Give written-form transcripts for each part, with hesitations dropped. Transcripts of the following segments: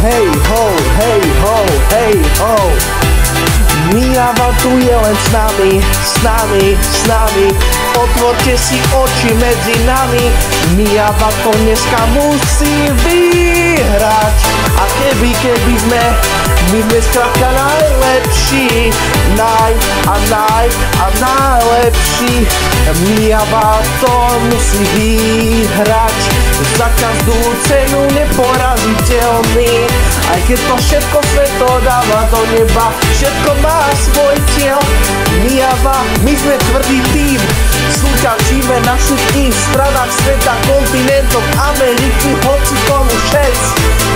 hej ho, hej ho, hej ho. Mijava tu je len s nami, s nami, s nami. Otvorte si oči medzi nami. Mijava to dneska musí vyhrať. A keby sme, my sme skrátka najlepší. Najlepší. Mijava to musí vyhrať. Za každú cenu neporaziteľný. Aj keď to všetko sveto dáva do neba, všetko má svoj cieľ. Mijava, my sme tvrdý tým. Súťažíme na všetkých stranách sveta, kontinentov Ameriky, hoci komu šec.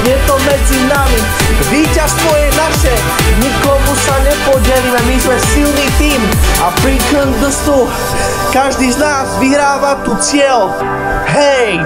Je to medzi nami, víťazstvo je naše, nikomu sa nepodelíme, my sme silný tým. A pri Kundustu každý z nás vyhráva tu cieľ. Hej!